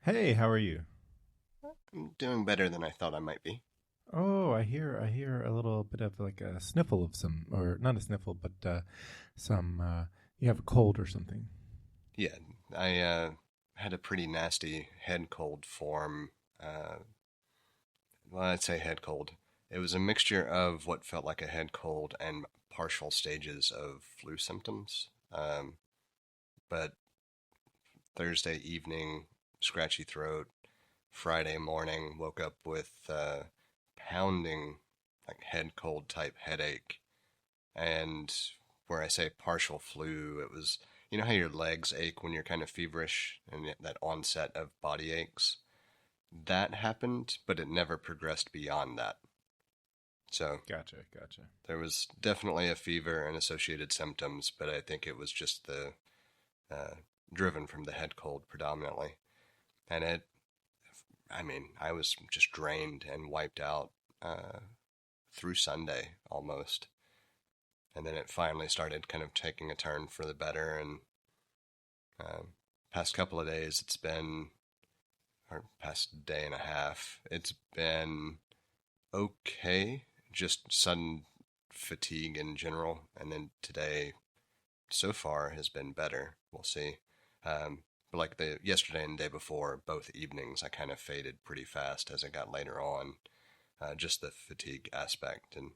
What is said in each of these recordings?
Hey, how are you? I'm doing better than I thought I might be. Oh, I hear a little bit of like a sniffle of some, or not a sniffle, but some. You have a cold or something. Yeah, I had a pretty nasty head cold form. Uh, well, I'd say head cold. It was a mixture of what felt like a head cold and partial stages of flu symptoms. But Thursday evening, scratchy throat. Friday morning, woke up with pounding, like head cold type headache. And where I say partial flu, it was, you know how your legs ache when you're kind of feverish and that onset of body aches? That happened, but it never progressed beyond that. So Gotcha, gotcha. there was definitely a fever and associated symptoms, but I think it was just the uh, driven from the head cold predominantly. And I was just drained and wiped out through Sunday almost. And then it finally started kind of taking a turn for the better. And past couple of days, or past day and a half, it's been okay. Just sudden fatigue in general. And then today, so far, has been better. We'll see. But like the yesterday and the day before, both evenings, I kind of faded pretty fast as it got later on. Just the fatigue aspect. And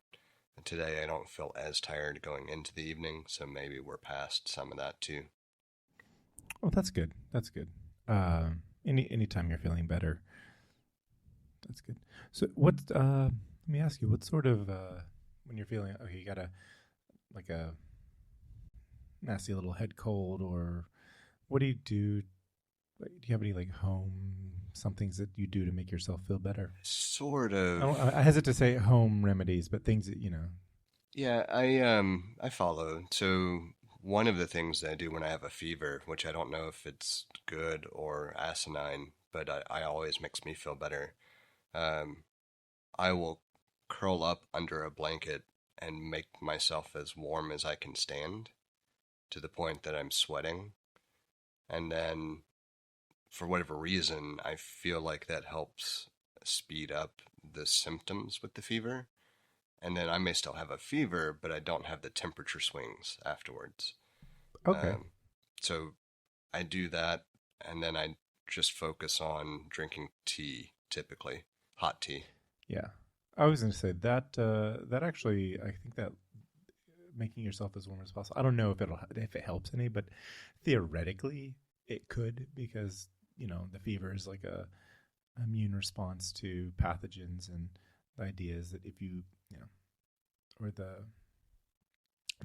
today I don't feel as tired going into the evening, so maybe we're past some of that too. Oh, that's good. That's good. Anytime you're feeling better, that's good. So, let me ask you, what sort of when you're feeling okay, you got a like a nasty little head cold, or what do you do? Like, do you have any like home some things that you do to make yourself feel better? Sort I don't. of. I hesitate to say home remedies, but things that Yeah, I follow. So one of the things that I do when I have a fever, which I don't know if it's good or asinine, but I always makes me feel better. Um, I will curl up under a blanket and make myself as warm as I can stand to the point that I'm sweating. And then for whatever reason, I feel like that helps speed up the symptoms with the fever. And then I may still have a fever, but I don't have the temperature swings afterwards. Okay. Um, so I do that, and then I just focus on drinking tea, typically hot tea. Yeah. I was going to say that that actually I think that making yourself as warm as possible. I don't know if it helps any, but theoretically it could because the fever is like a immune response to pathogens, and the idea is that if or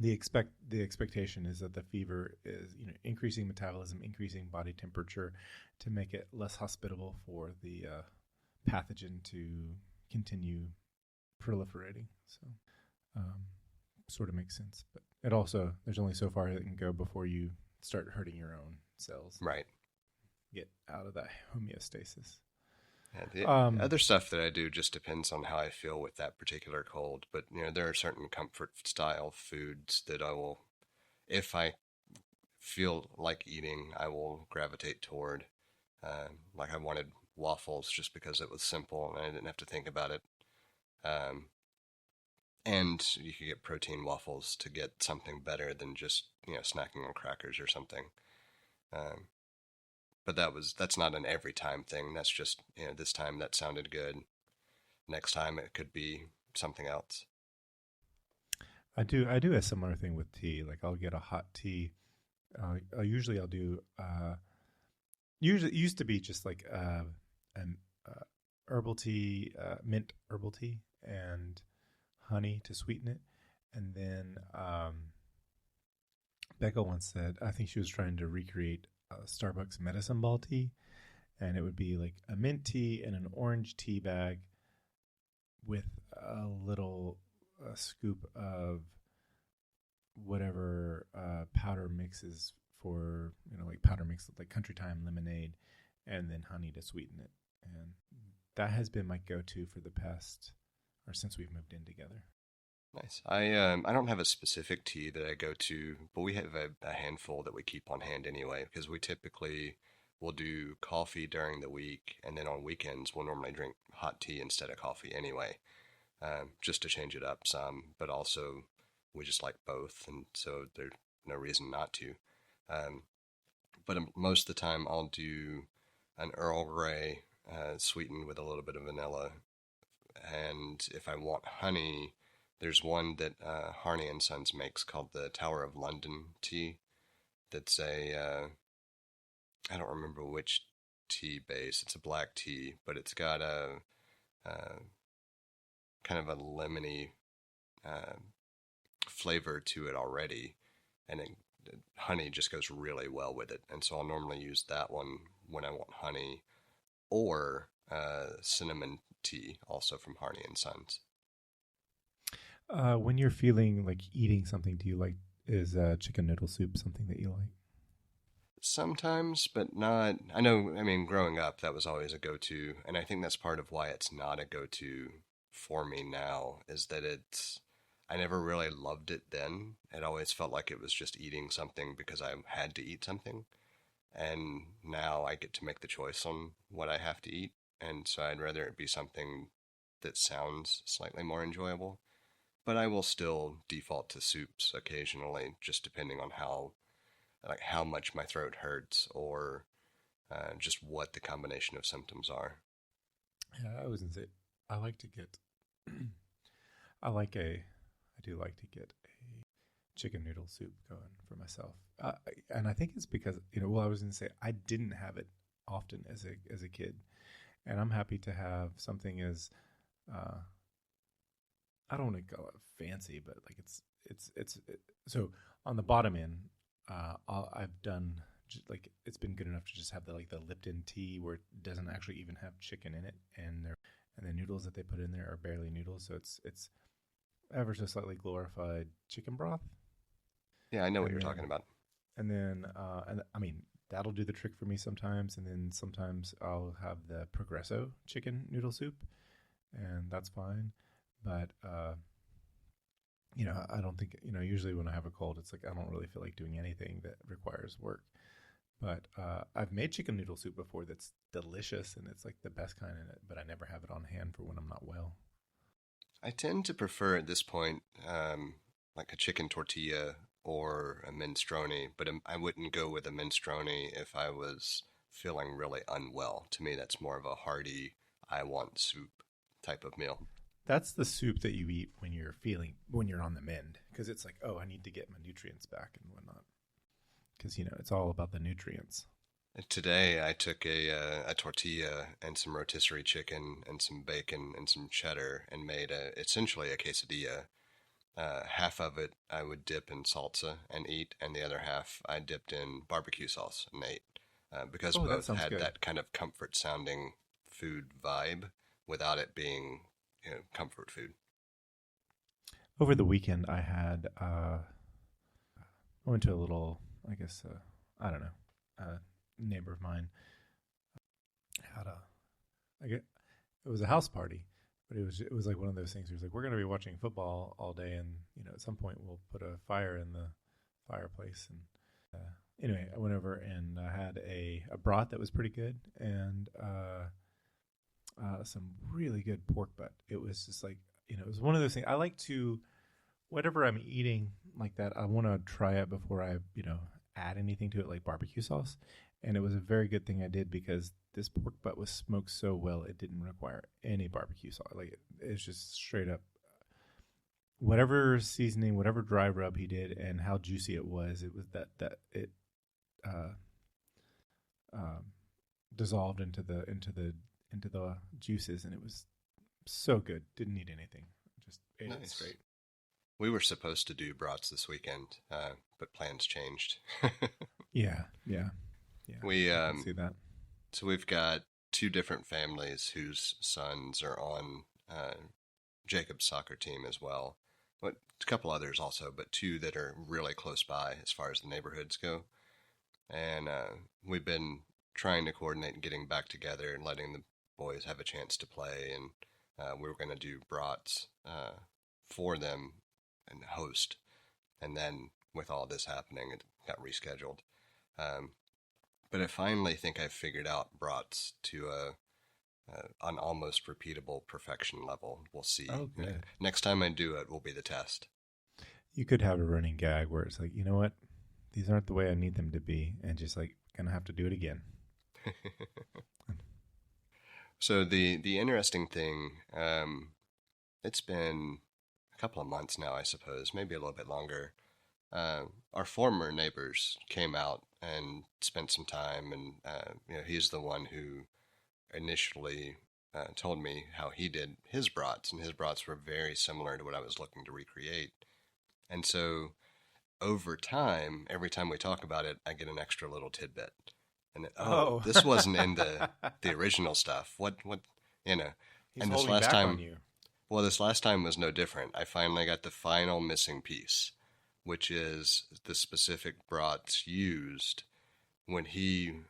the expectation is that the fever is increasing metabolism, increasing body temperature to make it less hospitable for the pathogen to continue proliferating. So um, sort of makes sense, but it also there's only so far it can go before you start hurting your own cells and Right. get out of that homeostasis. And the Um, other stuff that I do just depends on how I feel with that particular cold. But there are certain comfort style foods that I will, if I feel like eating, I will gravitate toward. Like I wanted waffles just because it was simple and I didn't have to think about it. Um, and you could get protein waffles to get something better than just snacking on crackers or something. Um, but that's not an every time thing. That's just this time that sounded good. Next time it could be something else. I do a similar thing with tea. Like I'll get a hot tea. Usually I'll do. Usually it used to be just like an herbal tea, mint herbal tea, and honey to sweeten it, and then Becca once said, I think she was trying to recreate Starbucks medicine ball tea, and it would be like a mint tea and an orange tea bag with a little scoop of whatever powder mixes for like powder mix like country time lemonade, and then honey to sweeten it. And that has been my go-to for the past or since we've moved in together. Nice. I don't have a specific tea that I go to, but we have a handful that we keep on hand anyway because we typically we'll do coffee during the week, and then on weekends we'll normally drink hot tea instead of coffee anyway, just to change it up some. But also, we just like both, and so there's no reason not to. Um, but most of the time, I'll do an Earl Grey, sweetened with a little bit of vanilla. And if I want honey, there's one that Harney and Sons makes called the Tower of London tea. That's I don't remember which tea base. It's a black tea, but it's got a kind of a lemony uh, flavor to it already, and honey just goes really well with it. And so I'll normally use that one when I want honey, or cinnamon tea, also from Harney and Sons. When you're feeling like eating something, do you like is chicken noodle soup something that you like? Sometimes, but not. I know, I mean, growing up, that was always a go to. And I think that's part of why it's not a go to for me now, is that I never really loved it then. It always felt like it was just eating something because I had to eat something. And now I get to make the choice on what I have to eat. And so I'd rather it be something that sounds slightly more enjoyable. But I will still default to soups occasionally, just depending on how much my throat hurts, or just what the combination of symptoms are. Yeah, I was gonna say I like to get I like a I do like to get a chicken noodle soup going for myself, and I think it's because well, I was gonna say I didn't have it often as a kid, and I'm happy to have something as uh, I don't want to call it fancy, but like so on the bottom end, I've done like it's been good enough to just have the Lipton tea where it doesn't actually even have chicken in it, and the noodles that they put in there are barely noodles, so it's ever so slightly glorified chicken broth, Yeah, I know what and you're then talking about. and I mean that'll do the trick for me sometimes, and then sometimes I'll have the Progresso chicken noodle soup, and that's fine, but I don't think, usually when I have a cold, it's like I don't really feel like doing anything that requires work. But I've made chicken noodle soup before that's delicious and it's like the best kind in it, but I never have it on hand for when I'm not well. I tend to prefer at this point, like a chicken tortilla or a minestrone, but I wouldn't go with a minestrone if I was feeling really unwell. To me, that's more of a hearty, I want soup type of meal. That's the soup that you eat when you're on the mend, because it's like, oh, I need to get my nutrients back and whatnot. Because, it's all about the nutrients. Today, I took a tortilla and some rotisserie chicken and some bacon and some cheddar and made essentially a quesadilla. Half of it I would dip in salsa and eat, and the other half I dipped in barbecue sauce and ate, because Oh, that both sounds had good. that kind of comfort sounding food vibe without it being, comfort food. Over the weekend, I went to a little, I guess, I don't know, neighbor of mine had I get, it was a house party, but it was like one of those things where it's like we're going to be watching football all day, and at some point we'll put a fire in the fireplace. And anyway, I went over and I had a broth that was pretty good, and some really good pork butt. It was just like it was one of those things I like to whatever I'm eating like that. I want to try it before I add anything to it like barbecue sauce. And it was a very good thing I did because this pork butt was smoked so well it didn't require any barbecue sauce. Like it's just straight up whatever seasoning, whatever dry rub he did, and how juicy it was. It was that it uh, um, dissolved into the juices, and it was so good. Didn't need anything. Just ate it Nice. straight. We were supposed to do brats this weekend, but plans changed. Yeah, yeah, yeah. we I can see that. So we've got two different families whose sons are on Jacob's soccer team as well. But a couple others also, but two that are really close by as far as the neighborhoods go. And we've been trying to coordinate getting back together and letting the boys have a chance to play. And we were going to do brats for them and host. And then with all this happening, it got rescheduled. Um, but I finally think I've figured out brats to an almost repeatable perfection level. We'll see. Oh, good. Next time I do it will be the test. You could have a running gag where it's like, you know what? These aren't the way I need them to be, and just like gonna have to do it again. So the interesting thing, it's been a couple of months now, I suppose, maybe a little bit longer. Our former neighbors came out and spent some time, and he's the one who initially told me how he did his brats, and his brats were very similar to what I was looking to recreate. And so over time, every time we talk about it, I get an extra little tidbit. And Oh. this wasn't in the original stuff. What you know? He's And this holding last back time, on you. well, this last time was no different. I finally got the final missing piece, which is the specific brats used when he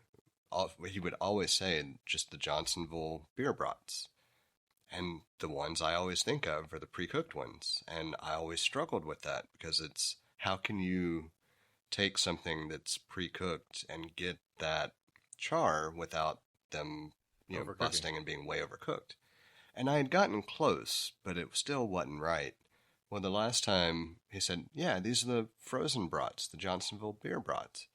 would always say just the Johnsonville beer brats. And the ones I always think of are the pre-cooked ones. And I always struggled with that because it's how can you take something that's pre-cooked and get that char without them, Overcooking. busting and being way overcooked. And I had gotten close, but it still wasn't right. Well, the last time he said, yeah, these are the frozen brats, the Johnsonville beer brats.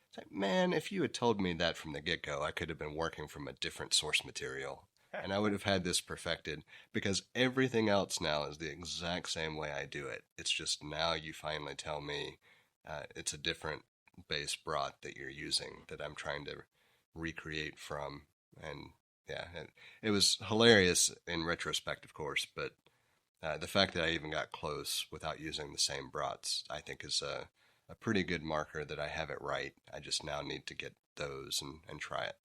It's like, man, if you had told me that from the get-go, I could have been working from a different source material. And I would have had this perfected because everything else now is the exact same way I do it. It's just now you finally tell me it's a different base brat that you're using that I'm trying to recreate from. And yeah, it was hilarious in retrospect, of course, but the fact that I even got close without using the same brats, I think is a pretty good marker that I have it right. I just now need to get those and try it.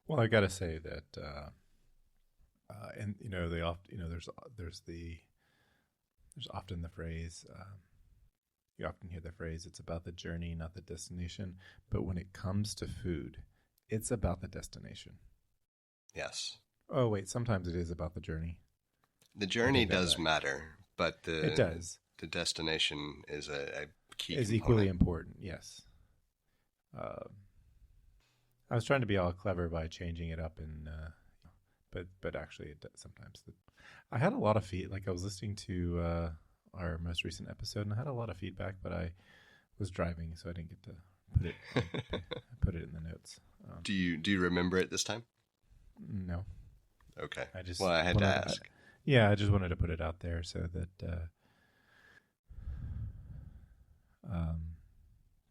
Well, I gotta say that, and they often, there's often the phrase. You often hear the phrase, "It's about the journey, not the destination." But when it comes to food, it's about the destination. Yes. Oh wait, sometimes it is about the journey. The journey does right. matter, but It does. the destination is a key Is component. equally important. Yes. I was trying to be all clever by changing it up, and but actually, it does sometimes. I had a lot of like I was listening to our most recent episode, and I had a lot of feedback, but I was driving, so I didn't get to put it in the notes. Do you remember it this time? No. Okay. I I had to ask. I just wanted to put it out there so that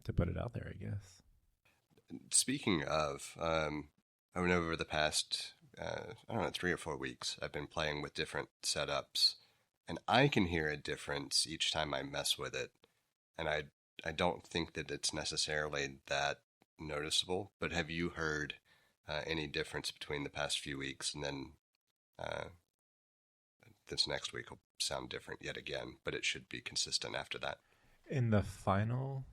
to put it out there, I guess. Speaking of, over the past, 3 or 4 weeks, I've been playing with different setups, and I can hear a difference each time I mess with it. And I don't think that it's necessarily that noticeable, but have you heard any difference between the past few weeks and then this next week will sound different yet again, but it should be consistent after that? In the final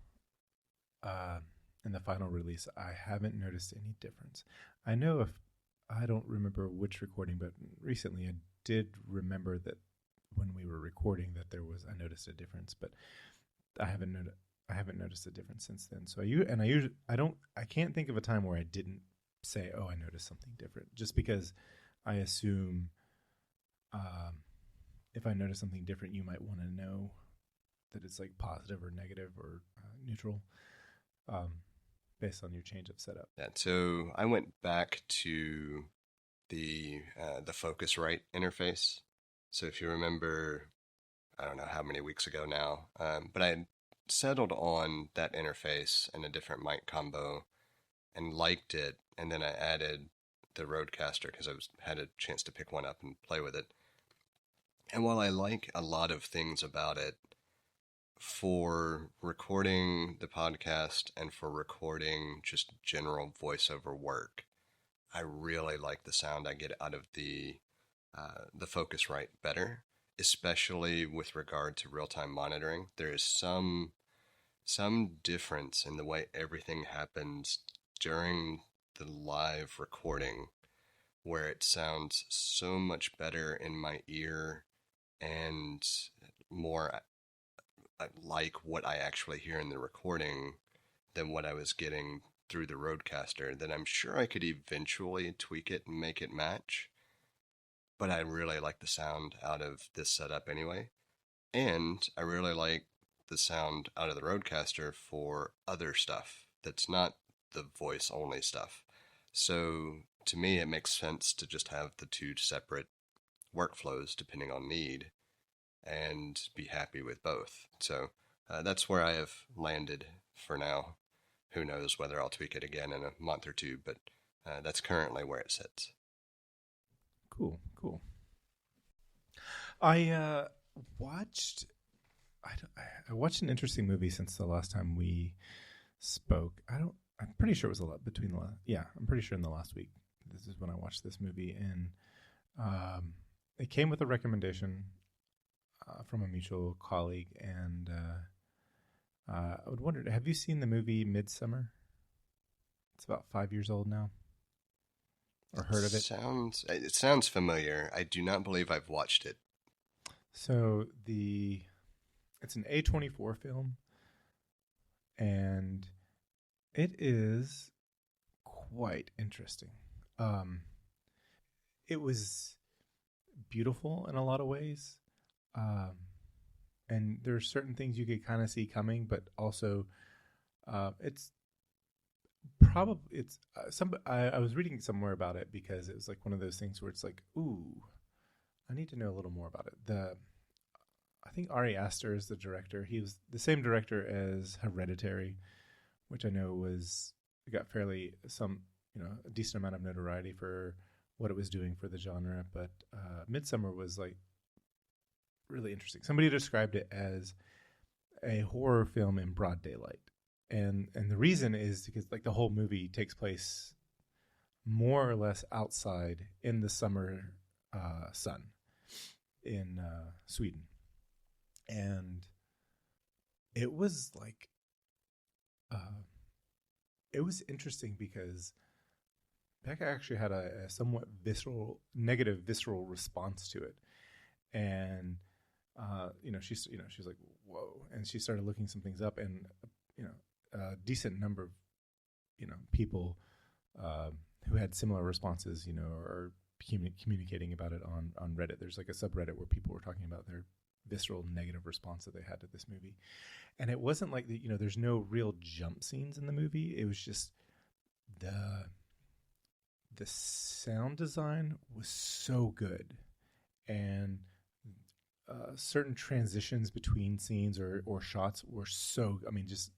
release, I haven't noticed any difference. I know I don't remember which recording, but recently I did remember that when we were recording that I noticed a difference, but I haven't noticed a difference since then. So I can't think of a time where I didn't say, "Oh, I noticed something different," just because I assume if I notice something different, you might want to know that it's like positive or negative or neutral, based on your change of setup. Yeah, so I went back to the Focusrite interface. So if you remember, I don't know how many weeks ago now, but I had settled on that interface and a different mic combo and liked it, and then I added the Rodecaster because had a chance to pick one up and play with it. And while I like a lot of things about it, for recording the podcast and for recording just general voiceover work, I really like the sound I get out of the Focusrite better, especially with regard to real-time monitoring. There is some difference in the way everything happens during the live recording, where it sounds so much better in my ear and more like what I actually hear in the recording than what I was getting through the Rodecaster, then I'm sure I could eventually tweak it and make it match. But I really like the sound out of this setup anyway. And I really like the sound out of the Rodecaster for other stuff that's not the voice only stuff. So to me, it makes sense to just have the two separate workflows depending on need and be happy with both. So that's where I have landed for now. Who knows whether I'll tweak it again in a month or two, but that's currently where it sits. Cool, cool. I watched. I watched an interesting movie since the last time we spoke. I'm pretty sure it was a lot between the. Yeah, I'm pretty sure in the last week. This is when I watched this movie, and it came with a recommendation from a mutual colleague, and I would wonder, have you seen the movie Midsummer? It's about 5 years old now, or heard of it? It sounds familiar. I do not believe I've watched it. So it's an A24 film, and it is quite interesting. It was beautiful in a lot of ways, and there's certain things you could kind of see coming, but also it's probably it's some. I was reading somewhere about it because it was like one of those things where it's like, ooh, I need to know a little more about it. I think Ari Aster is the director. He was the same director as Hereditary, which I know got fairly a decent amount of notoriety for what it was doing for the genre. But Midsummer was like really interesting. Somebody described it as a horror film in broad daylight, and the reason is because like the whole movie takes place more or less outside in the summer sun in Sweden. And it was like, it was interesting because Becca actually had a somewhat negative visceral response to it, and she's like, whoa, and she started looking some things up, and a decent number of people who had similar responses, or communicating about it on Reddit. There's like a subreddit where people were talking about their visceral negative response that they had to this movie. And it wasn't like there's no real jump scenes in the movie. It was just the sound design was so good, and certain transitions between scenes or shots were just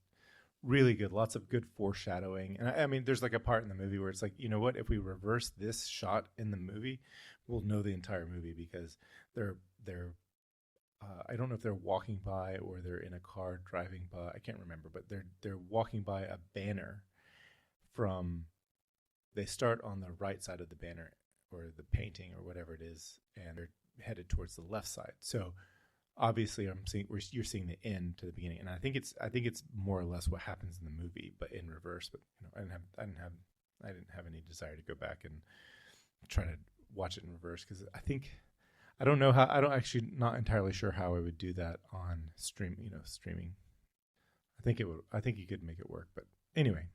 really good. Lots of good foreshadowing. And I mean, there's like a part in the movie where it's like, you know what, if we reverse this shot in the movie, we'll know the entire movie, because they're I don't know if they're walking by or they're in a car driving by. I can't remember, but they're walking by a banner from. They start on the right side of the banner or the painting or whatever it is, and they're headed towards the left side. So obviously, you're seeing the end to the beginning, and I think it's more or less what happens in the movie, but in reverse. But I didn't have any desire to go back and try to watch it in reverse, because I don't know how. I don't actually not entirely sure how I would do that on streaming. I think you could make it work, but anyway,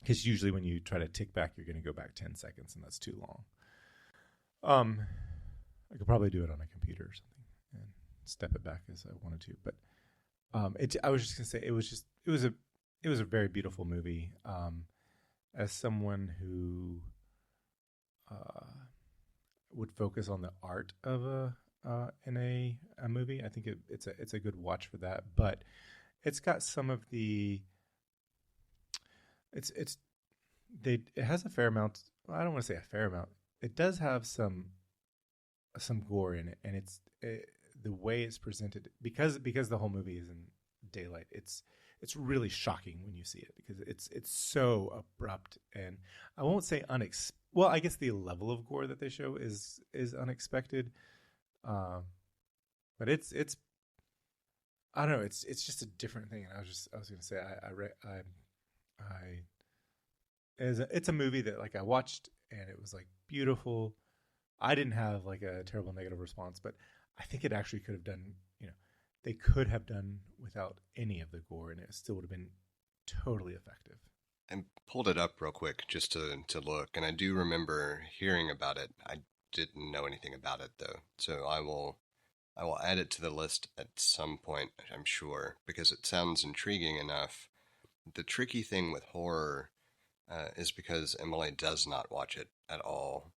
because usually when you try to tick back, you're going to go back 10 seconds, and that's too long. I could probably do it on a computer or something and step it back as I wanted to, but I was just going to say it was a very beautiful movie. As someone who would focus on the art of in a movie, I think it's a good watch for that. But it's got some of the it has a fair amount. Well, I don't want to say a fair amount. It does have some gore in it, and the way it's presented, because the whole movie is in daylight. It's really shocking when you see it, because it's so abrupt, and I won't say well, I guess the level of gore that they show is unexpected, but it's I don't know, it's just a different thing. And I was going to say it's a movie that like I watched and it was like beautiful. I didn't have like a terrible negative response, but I think it actually could have done, they could have done without any of the gore, and it still would have been totally effective. I pulled it up real quick just to look, and I do remember hearing about it. I didn't know anything about it though, so I will add it to the list at some point, I'm sure, because it sounds intriguing enough. The tricky thing with horror is because Emily does not watch it at all,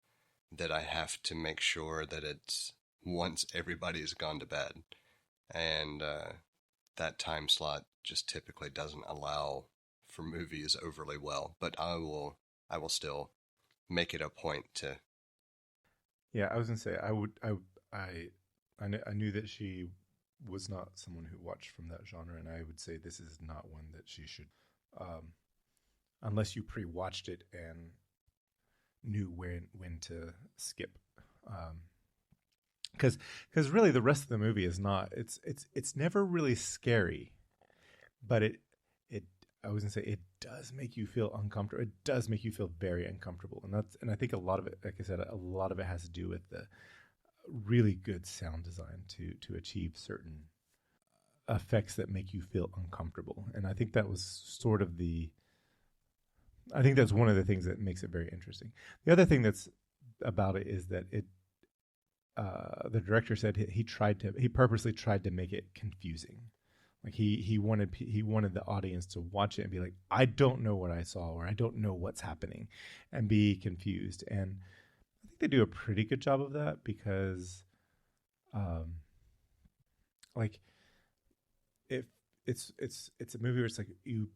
that I have to make sure that it's once everybody's gone to bed. And that time slot just typically doesn't allow for movies overly well. But I will still make it a point to. Yeah, I was gonna say I knew that she was not someone who watched from that genre, and I would say this is not one that she should, um, unless you pre-watched it and knew when to skip. Because really the rest of the movie is not, it's never really scary, but it I was gonna say it does make you feel uncomfortable. It does make you feel very uncomfortable, and I think a lot of it, like I said, a lot of it has to do with the really good sound design to achieve certain effects that make you feel uncomfortable. And I think that was sort of the I think that's one of the things that makes it very interesting. The other thing that's about it is that the director said he purposely tried to make it confusing. Like he wanted the audience to watch it and be like, I don't know what I saw, or I don't know what's happening, and be confused. And I think they do a pretty good job of that because, um, like if it's a movie where it's like you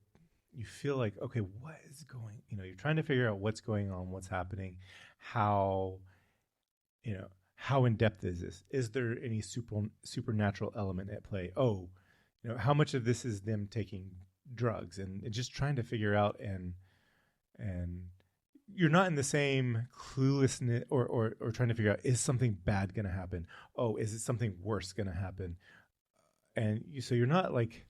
feel like, okay, what is going, you're trying to figure out what's going on, what's happening, how, how in depth is this? Is there any supernatural element at play? Oh, how much of this is them taking drugs, and just trying to figure out, and you're not in the same cluelessness, or trying to figure out, is something bad going to happen? Oh, is it something worse going to happen? And so you're not like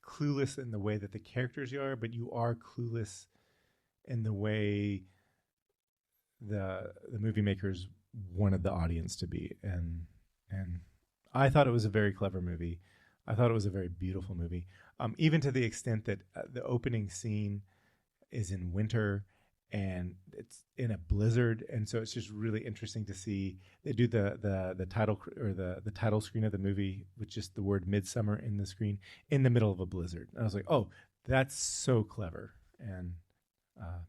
clueless in the way that the characters are, but you are clueless in the way the movie makers wanted the audience to be. And I thought it was a very clever movie. I thought it was a very beautiful movie, even to the extent that the opening scene is in winter and it's in a blizzard, and so it's just really interesting to see. They do the title, or the title screen of the movie with just the word midsummer in the screen in the middle of a blizzard. And I was like, oh, that's so clever. And uh,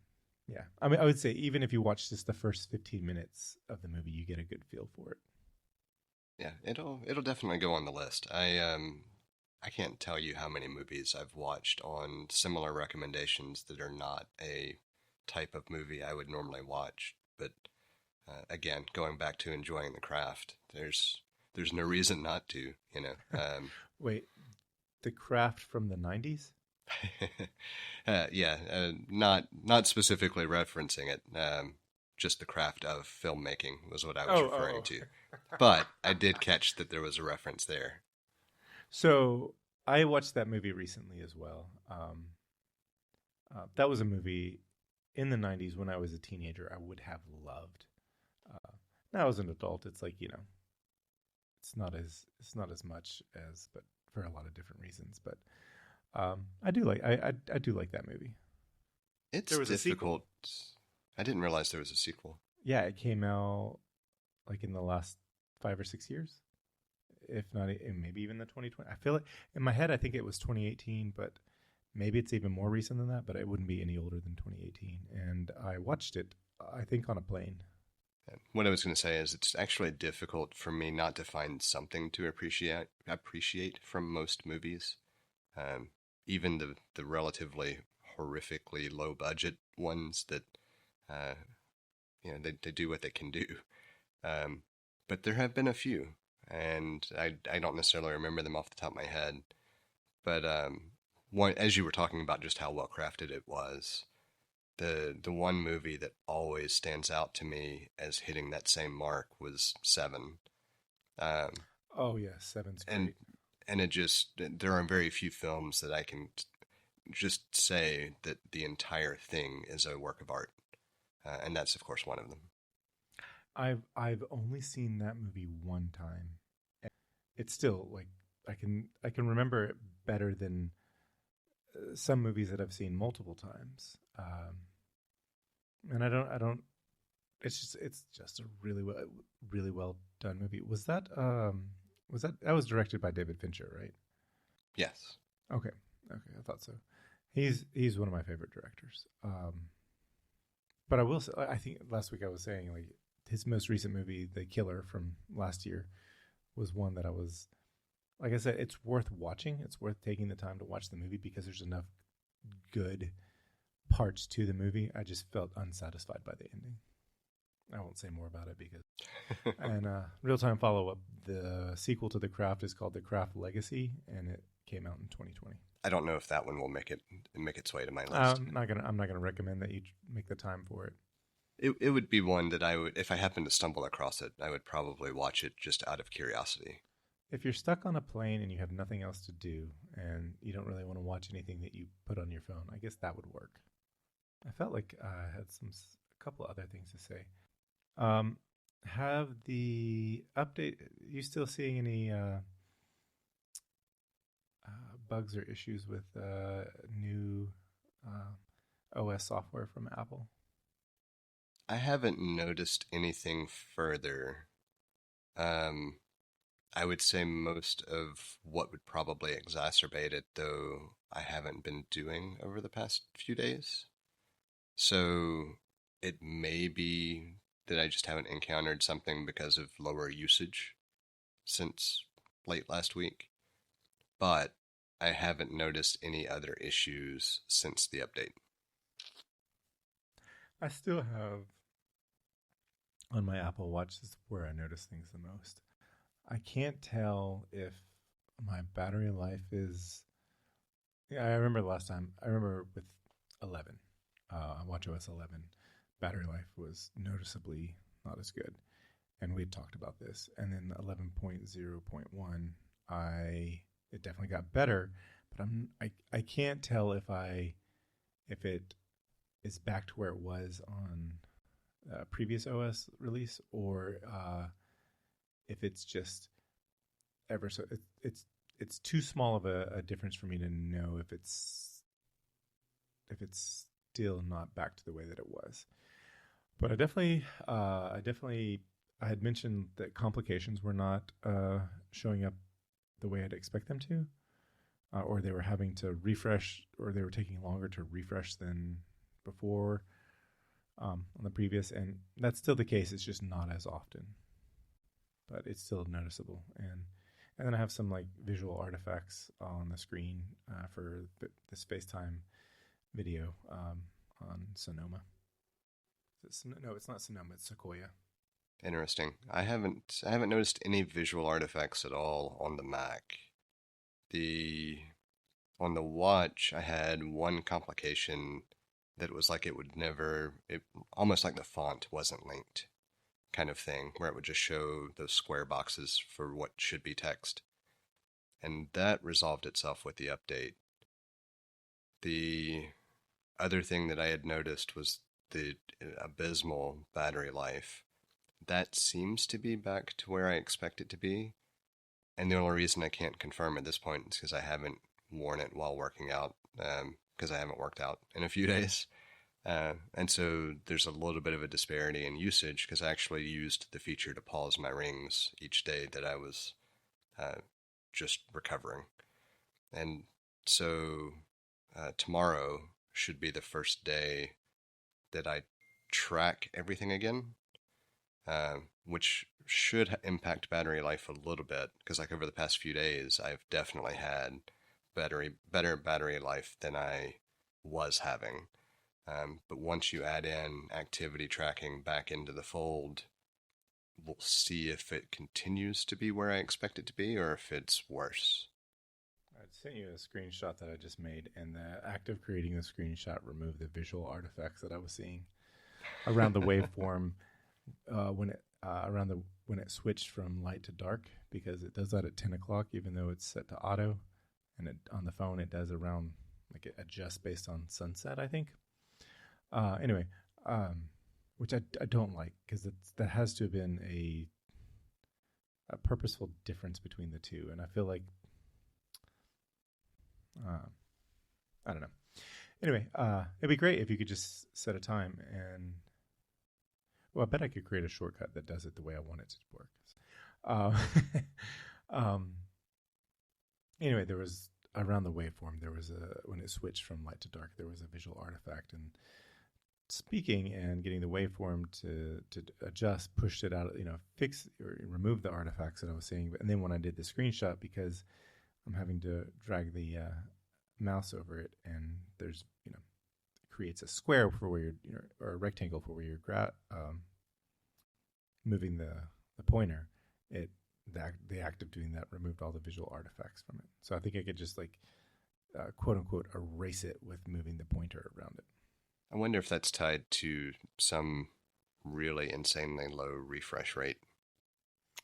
yeah, I mean, I would say even if you watch just the first 15 minutes of the movie, you get a good feel for it. Yeah, it'll definitely go on the list. I can't tell you how many movies I've watched on similar recommendations that are not a type of movie I would normally watch. But again, going back to enjoying the craft, there's no reason not to, you know. Wait, The Craft from the 90s? Yeah, not specifically referencing it. Just the craft of filmmaking was what I was referring to. But I did catch that there was a reference there. So I watched that movie recently as well. That was a movie in the 90s when I was a teenager I would have loved. Now as an adult, it's like, it's not as much as, but for a lot of different reasons. But I do like that movie. It's There was a sequel. difficult. I didn't realize there was a sequel. Yeah, it came out like in the last 5 or 6 years, if not, maybe even the 2020. I feel like in my head, I think it was 2018, but maybe it's even more recent than that. But it wouldn't be any older than 2018. And I watched it, I think, on a plane. What I was going to say is it's actually difficult for me not to find something to appreciate from most movies, um, even the relatively horrifically low budget ones that uh, they do what they can do. Um, but there have been a few, and I don't necessarily remember them off the top of my head. But one, as you were talking about just how well crafted it was, the one movie that always stands out to me as hitting that same mark was Seven. Um, Oh yeah, Seven's and great. and it just there are very few films that I can just say that the entire thing is a work of art, and that's of course one of them. I've only seen that movie one time. It's still like I can remember it better than some movies that I've seen multiple times. And I don't. It's just a really well done movie. That was directed by David Fincher, right? Yes. Okay, okay, I thought so. He's one of my favorite directors. But I will say, I think last week I was saying like his most recent movie, The Killer from last year, was one that I was like I said, it's worth watching. It's worth taking the time to watch the movie because there's enough good parts to the movie. I just felt unsatisfied by the ending. I won't say more about it because. And real time follow up, the sequel to The Craft is called The Craft Legacy, and it came out in 2020. I don't know if that one will make its way to my list. I'm not gonna recommend that you make the time for it. It would be one that I would, if I happened to stumble across it, I would probably watch it just out of curiosity. If you're stuck on a plane and you have nothing else to do, and you don't really want to watch anything that you put on your phone, I guess that would work. I felt like I had a couple other things to say. Have the update? You still seeing any bugs or issues with new OS software from Apple? I haven't noticed anything further. I would say most of what would probably exacerbate it, though, I haven't been doing over the past few days. So it may be that I just haven't encountered something because of lower usage since late last week. But I haven't noticed any other issues since the update. I still have on my Apple Watch, this is where I notice things the most. I can't tell if my battery life is. Yeah, I remember the last time. I remember with 11, WatchOS 11, battery life was noticeably not as good, and we had talked about this. And then 11.0.1, it definitely got better, but I can't tell if it is back to where it was on previous OS release, or if it's just ever so it's too small of a difference for me to know if it's still not back to the way that it was. But I had mentioned that complications were not showing up the way I'd expect them to, or they were having to refresh, or they were taking longer to refresh than before on the previous, and that's still the case. It's just not as often, but it's still noticeable. And then I have some like visual artifacts on the screen for the space-time video on Sonoma. No, it's not Sonoma. It's Sequoia. Interesting. I haven't noticed any visual artifacts at all on the Mac. On the watch, I had one complication that was like it almost like the font wasn't linked, kind of thing, where it would just show those square boxes for what should be text. And that resolved itself with the update. The other thing that I had noticed was the abysmal battery life. That seems to be back to where I expect it to be. And the only reason I can't confirm at this point is because I haven't worn it while working out, because I haven't worked out in a few days. And so there's a little bit of a disparity in usage because I actually used the feature to pause my rings each day that I was just recovering. And so tomorrow should be the first day that I track everything again, which should impact battery life a little bit because like over the past few days, I've definitely had better battery life than I was having. But once you add in activity tracking back into the fold, we'll see if it continues to be where I expect it to be or if it's worse. I sent you a screenshot that I just made, and the act of creating the screenshot removed the visual artifacts that I was seeing around the waveform when it switched from light to dark, because it does that at 10 o'clock, even though it's set to auto, and on the phone it does around like it adjusts based on sunset, I think. Anyway, which I don't like because that has to have been a purposeful difference between the two, and I feel like I don't know. Anyway, it'd be great if you could just set a time and, well, I bet I could create a shortcut that does it the way I want it to work. Uh, um, anyway, there was around the waveform, there was when it switched from light to dark, there was a visual artifact, and speaking and getting the waveform to adjust pushed it out, fix or remove the artifacts that I was seeing. And then when I did the screenshot, because I'm having to drag the mouse over it, and there's it creates a square for where you're or a rectangle for where you're moving the pointer. The act of doing that removed all the visual artifacts from it. So I think I could just quote unquote erase it with moving the pointer around it. I wonder if that's tied to some really insanely low refresh rate.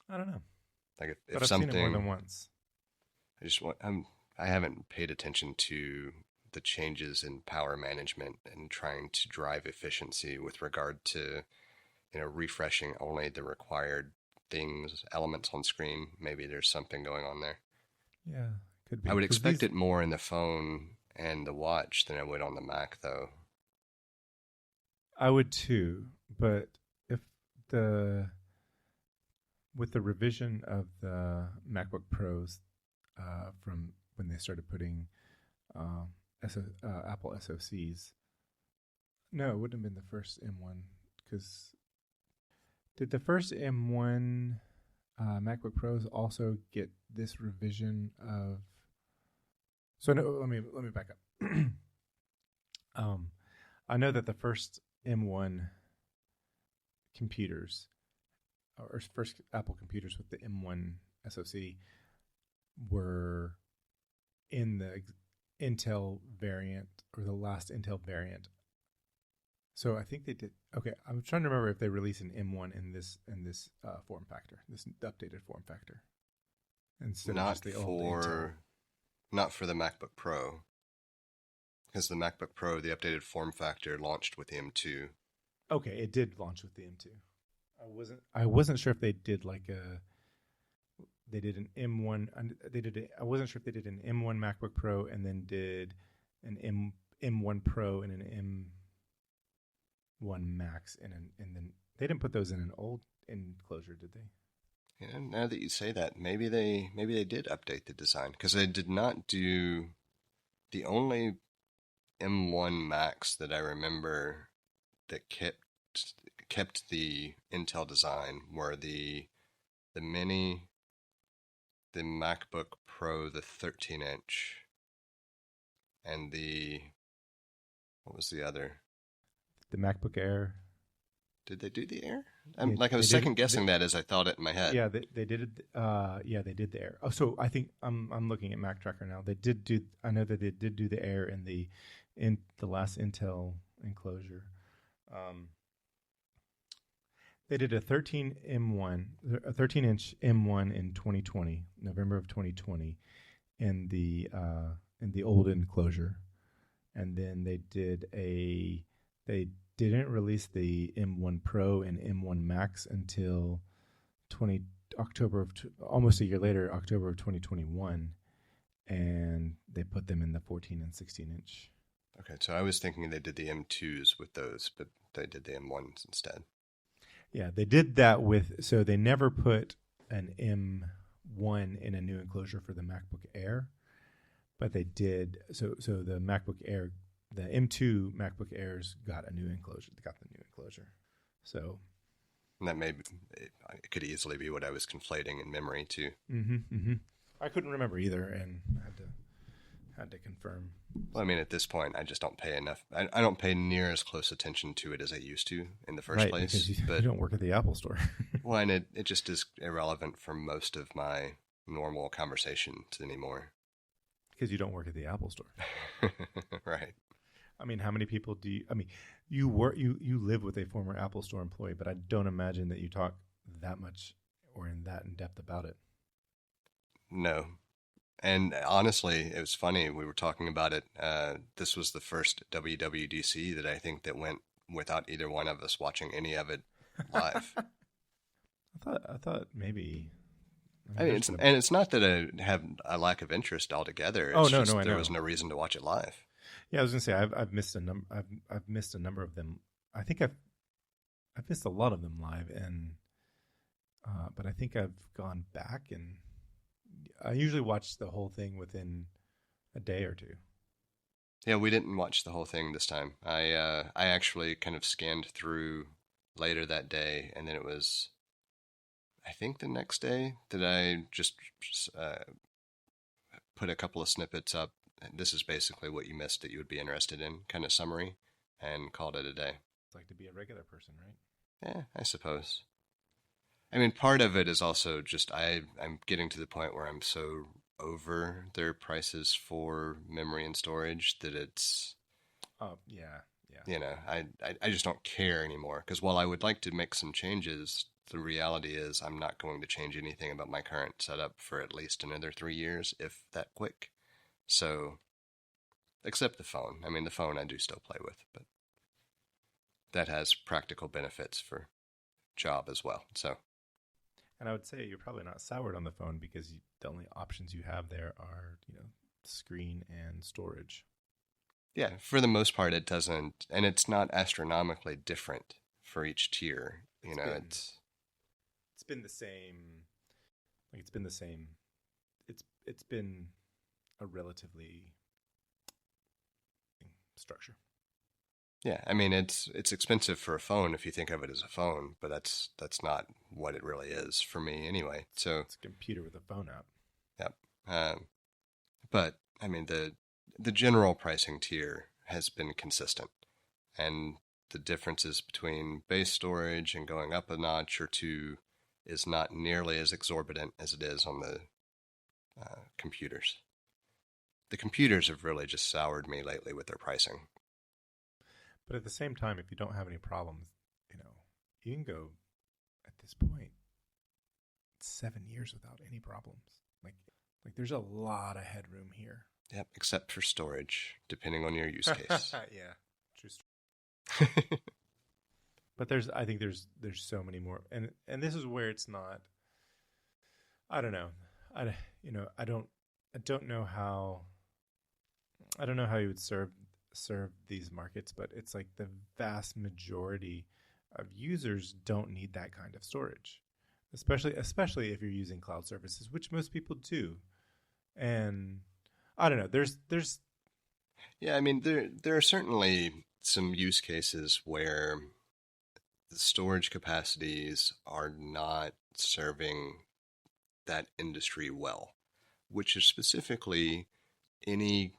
I don't know. Like But if I've something, seen it more than once. I haven't paid attention to the changes in power management and trying to drive efficiency with regard to, refreshing only the required elements on screen. Maybe there's something going on there. Yeah, could be. I would expect it more in the phone and the watch than I would on the Mac, though. I would too, but if with the revision of the MacBook Pros from when they started putting Apple SoCs, no, it wouldn't have been the first M1, because did the first M1 MacBook Pros also get this revision of? So no, let me back up. I know that the first M1 computers, or first Apple computers with the M1 SoC, were in the Intel variant, or the last Intel variant. So I think they did. Okay, I'm trying to remember if they released an M1 in this form factor, this updated form factor, instead of just the old Intel. Not for the MacBook Pro, because the MacBook Pro, the updated form factor, launched with the M2. Okay, it did launch with the M2. I wasn't sure if they did they did an M1. I wasn't sure if they did an M1 MacBook Pro and then did an M1 Pro and an M1 Max, and then they didn't put those in an old enclosure, did they? Yeah, now that you say that, maybe they did update the design, because they did not do the only M1 Max that I remember that kept the Intel design were the Mini, the MacBook Pro, the 13-inch, and what was the other? The MacBook Air. Did they do the Air? I was second guessing that as I thought it in my head. Yeah, they did it. Yeah, they did the Air. Oh, so I think I'm looking at Mac Tracker now. They did do. I know that they did do the Air in the last Intel enclosure. They did a 13-inch M1 in 2020, November of 2020, in the old enclosure, and then they didn't release the M1 Pro and M1 Max until almost a year later, October of 2021, and they put them in the 14 and 16-inch. Okay, so I was thinking they did the M2s with those, but they did the M1s instead. Yeah, they did that so they never put an M1 in a new enclosure for the MacBook Air, but they did. So the MacBook Air, the M2 MacBook Airs got a new enclosure. They got the new enclosure. So and that it could easily be what I was conflating in memory too. I couldn't remember either, and had to confirm. Well, I mean, at this point, I just don't pay enough. I don't pay near as close attention to it as I used to in the first place. Because you don't work at the Apple Store. Well, and it just is irrelevant for most of my normal conversations anymore. Because you don't work at the Apple Store. Right. I mean, how many people do you? I mean, you live with a former Apple Store employee, but I don't imagine that you talk that much or in depth about it. No. And honestly, it was funny. We were talking about it. This was the first WWDC that I think that went without either one of us watching any of it live. I thought maybe. I mean, it's not that I have a lack of interest altogether. It's there was no reason to watch it live. Yeah, I was gonna say I've missed a number. I've missed a number of them. I think I've missed a lot of them live, and but I think I've gone back, and I usually watch the whole thing within a day or two. Yeah, we didn't watch the whole thing this time. I actually kind of scanned through later that day, and then it was I think the next day that I just uh, put a couple of snippets up. This is basically what you missed that you would be interested in, kind of summary, and called it a day. It's like to be a regular person, right? Yeah, I suppose. I mean, part of it is also just I'm getting to the point where I'm so over their prices for memory and storage that it's Oh yeah, yeah. I just don't care anymore because while I would like to make some changes, the reality is I'm not going to change anything about my current setup for at least another 3 years, if that quick. So, except the phone. I mean, the phone I do still play with, but that has practical benefits for job as well. So, And I would say you're probably not soured on the phone because the only options you have there are, screen and storage. yeah, for the most part, it doesn't, and it's not astronomically different for each tier. You It's know, been it's it's been the same. Like it's been the same. It's been a relatively structure. yeah. I mean, it's expensive for a phone if you think of it as a phone, but that's not what it really is for me anyway. So, It's a computer with a phone app. yep. But I mean, the general pricing tier has been consistent, and the differences between base storage and going up a notch or two is not nearly as exorbitant as it is on the computers. The computers have really just soured me lately with their pricing. But at the same time, if you don't have any problems, you know, you can go at this point 7 years without any problems. Like there's a lot of headroom here. Yep, except for storage, depending on your use case. Yeah, true. But I think there's so many more, and this is where it's not. I don't know. I you know I don't know how you would serve these markets, but it's like the vast majority of users don't need that kind of storage, especially if you're using cloud services, which most people do. And I don't know. There's Yeah, I mean there are certainly some use cases where the storage capacities are not serving that industry well, which is specifically any,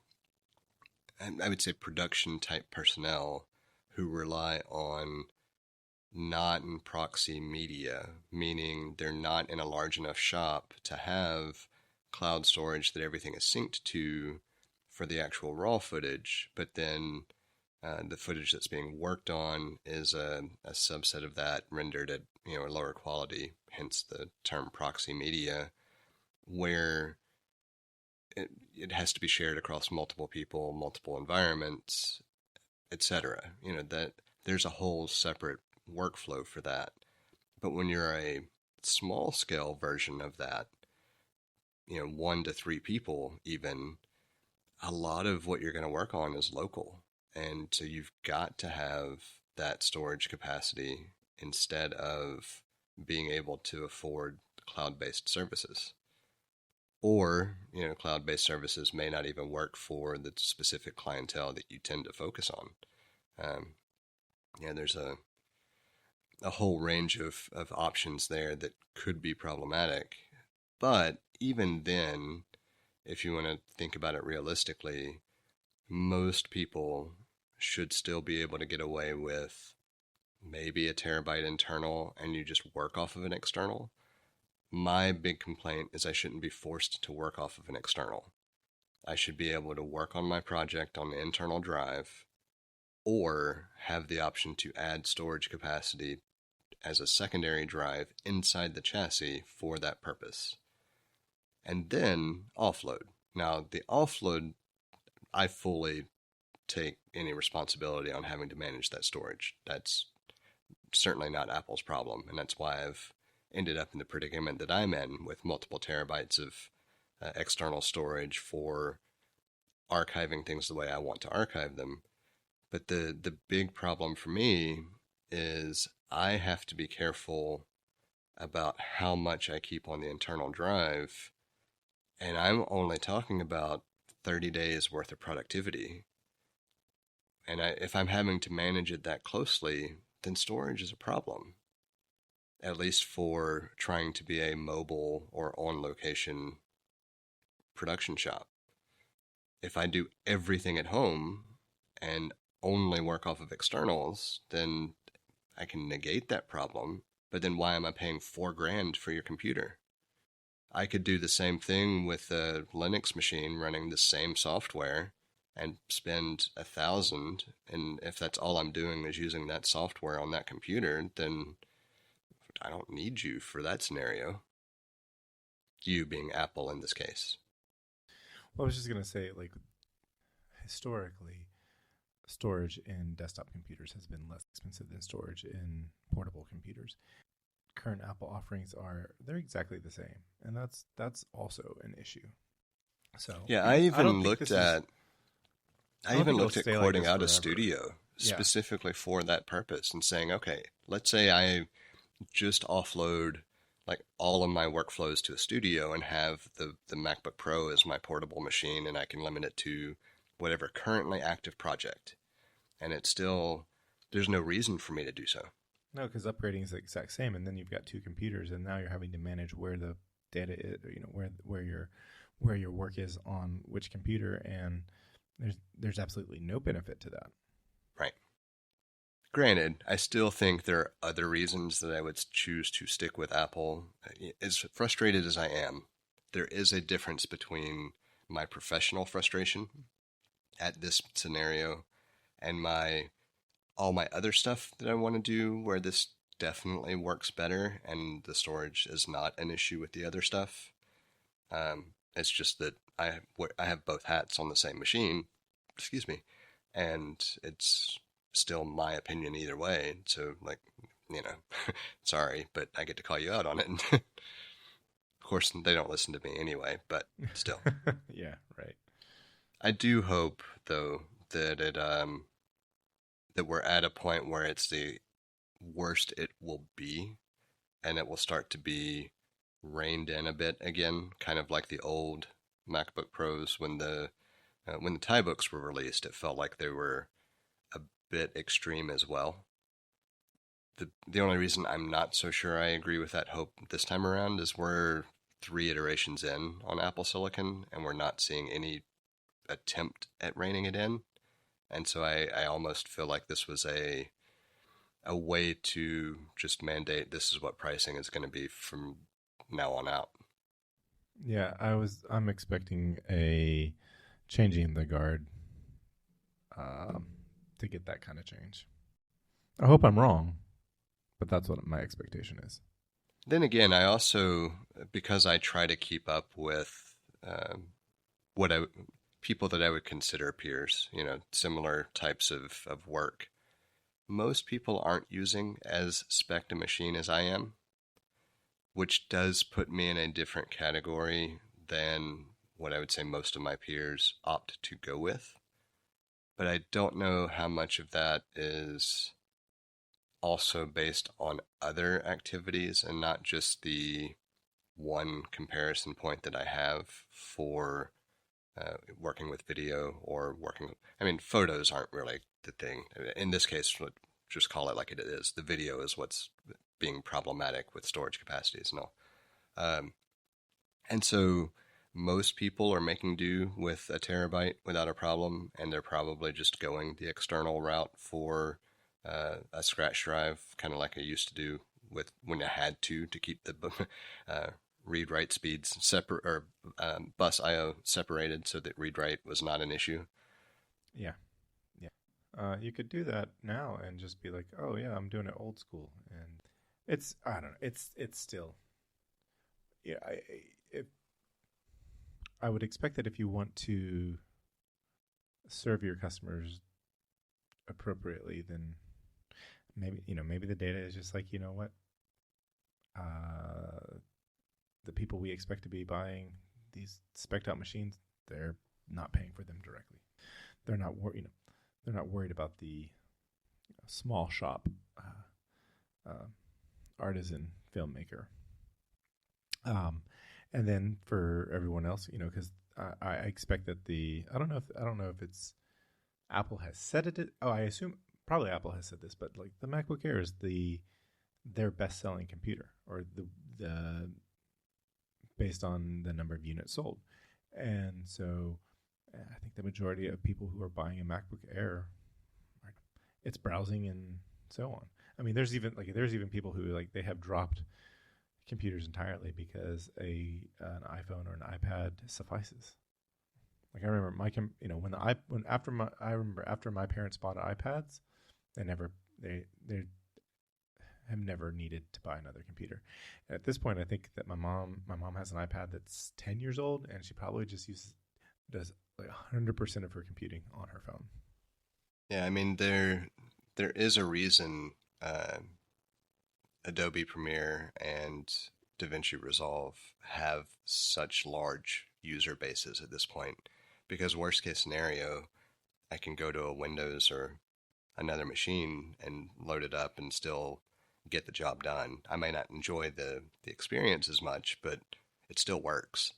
I would say, production type personnel who rely on not in proxy media, meaning they're not in a large enough shop to have cloud storage that everything is synced to for the actual raw footage, but then the footage that's being worked on is a subset of that rendered at a lower quality, hence the term proxy media, where it has to be shared across multiple people, multiple environments, etc. That there's a whole separate workflow for that. But when you're a small scale version of that, 1 to 3 people even, a lot of what you're going to work on is local. And so you've got to have that storage capacity instead of being able to afford cloud-based services. Or, cloud-based services may not even work for the specific clientele that you tend to focus on. There's a whole range of options there that could be problematic. But even then, if you want to think about it realistically, most people should still be able to get away with maybe a terabyte internal and you just work off of an external. My big complaint is I shouldn't be forced to work off of an external. I should be able to work on my project on the internal drive or have the option to add storage capacity as a secondary drive inside the chassis for that purpose. And then offload. Now, the offload, I fully take any responsibility on having to manage that storage. That's certainly not Apple's problem, and that's why I've ended up in the predicament that I'm in with multiple terabytes of external storage for archiving things the way I want to archive them. But the big problem for me is I have to be careful about how much I keep on the internal drive. And I'm only talking about 30 days worth of productivity. And if I'm having to manage it that closely, then storage is a problem, at least for trying to be a mobile or on location production shop. If I do everything at home and only work off of externals, then I can negate that problem. But then why am I paying $4,000 for your computer? I could do the same thing with a Linux machine running the same software and spend 1,000. And if that's all I'm doing is using that software on that computer, then I don't need you for that scenario. You being Apple in this case. Well, I was just going to say, like, historically, storage in desktop computers has been less expensive than storage in portable computers. Current Apple offerings they're exactly the same, and that's also an issue. So yeah, I even don't think looked at like quoting out forever. a studio specifically for that purpose and saying, okay, let's say I just offload like all of my workflows to a studio and have the MacBook Pro as my portable machine, and I can limit it to whatever currently active project. And it's still, there's no reason for me to do so. No, because upgrading is the exact same, and then you've got two computers, and now you're having to manage where the data is, where your work is on which computer, and there's absolutely no benefit to that. Right. Granted, I still think there are other reasons that I would choose to stick with Apple. As frustrated as I am, there is a difference between my professional frustration at this scenario and all my other stuff that I want to do where this definitely works better and the storage is not an issue with the other stuff. It's just that I have both hats on the same machine, excuse me, and it's still my opinion either way. So, like, sorry, but I get to call you out on it. Of course, they don't listen to me anyway, but still. Yeah, right. I do hope, though, that that we're at a point where it's the worst it will be, and it will start to be reined in a bit again, kind of like the old MacBook Pros when the Tie books were released. It felt like they were a bit extreme as well. The only reason I'm not so sure I agree with that hope this time around is we're 3 iterations in on Apple Silicon, and we're not seeing any attempt at reining it in. And so I almost feel like this was a way to just mandate this is what pricing is going to be from now on out. Yeah, I'm expecting a changing the guard to get that kind of change. I hope I'm wrong, but that's what my expectation is. Then again, I also, because I try to keep up with what people that I would consider peers, similar types of work, most people aren't using as spec'd a machine as I am, which does put me in a different category than what I would say most of my peers opt to go with. But I don't know how much of that is also based on other activities and not just the one comparison point that I have for working with video or working. I mean, photos aren't really the thing. In this case, just call it like it is. The video is what's being problematic with storage capacities and all. And so most people are making do with a terabyte without a problem, and they're probably just going the external route for a scratch drive, kind of like I used to do with when I had to keep the read-write speeds separate, or bus I/O separated, so that read-write was not an issue. Yeah, yeah. You could do that now and just be like, "Oh yeah, I'm doing it old school," and I don't know. It's still, yeah. I would expect that if you want to serve your customers appropriately, then maybe the data is just like, what, the people we expect to be buying these spec'd out machines, they're not paying for them directly. They're not they're not worried about the small shop artisan filmmaker. And then for everyone else, because I expect that I don't know if it's Apple has said it. Oh, I assume probably Apple has said this, but like the MacBook Air is their best-selling computer, or the based on the number of units sold. And so I think the majority of people who are buying a MacBook Air, it's browsing and so on. I mean, there's even people who they have dropped computers entirely because an iPhone or an iPad suffices. Like I remember after my parents bought iPads, they have never needed to buy another computer. And at this point, I think that my mom has an iPad that's 10 years old, and she probably just does like 100% of her computing on her phone. Yeah, I mean there is a reason Adobe Premiere and DaVinci Resolve have such large user bases at this point, because worst case scenario, I can go to a Windows or another machine and load it up and still get the job done. I may not enjoy the experience as much, but it still works.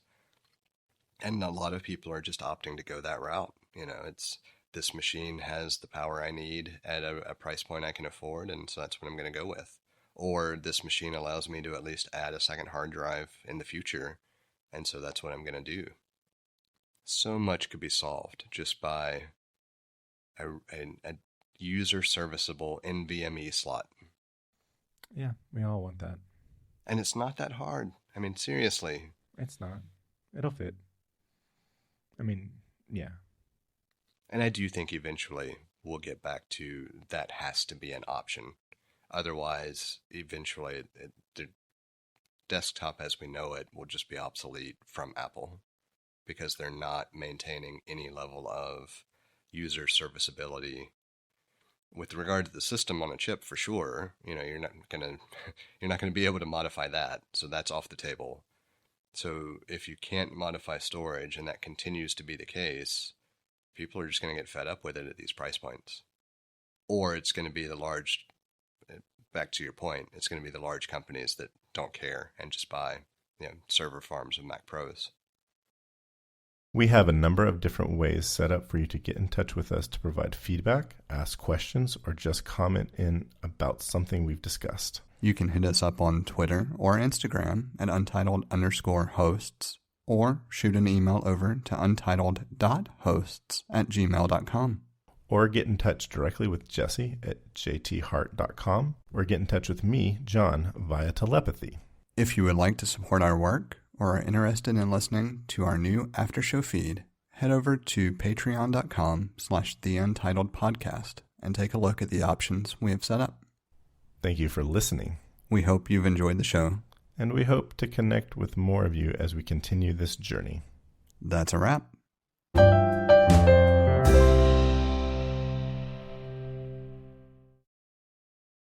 And a lot of people are just opting to go that route. It's this machine has the power I need at a price point I can afford, and so that's what I'm going to go with. Or this machine allows me to at least add a second hard drive in the future, and so that's what I'm going to do. So much could be solved just by a user serviceable NVMe slot. Yeah, we all want that. And it's not that hard. I mean, seriously. It's not. It'll fit. I mean, yeah. And I do think eventually we'll get back to that has to be an option. Otherwise, eventually, the desktop as we know it will just be obsolete from Apple, because they're not maintaining any level of user serviceability. With regard to the system on a chip, for sure, you're not gonna be able to modify that, so that's off the table. So if you can't modify storage, and that continues to be the case, people are just going to get fed up with it at these price points. Or it's going to be back to your point, it's going to be the large companies that don't care and just buy server farms of Mac Pros. We have a number of different ways set up for you to get in touch with us to provide feedback, ask questions, or just comment in about something we've discussed. You can hit us up on Twitter or Instagram at untitled_hosts, or shoot an email over to untitled.hosts@gmail.com. Or get in touch directly with Jesse at jthart.com, or get in touch with me, John, via telepathy. If you would like to support our work or are interested in listening to our new after-show feed, head over to patreon.com/theUntitledPodcast and take a look at the options we have set up. Thank you for listening. We hope you've enjoyed the show. And we hope to connect with more of you as we continue this journey. That's a wrap.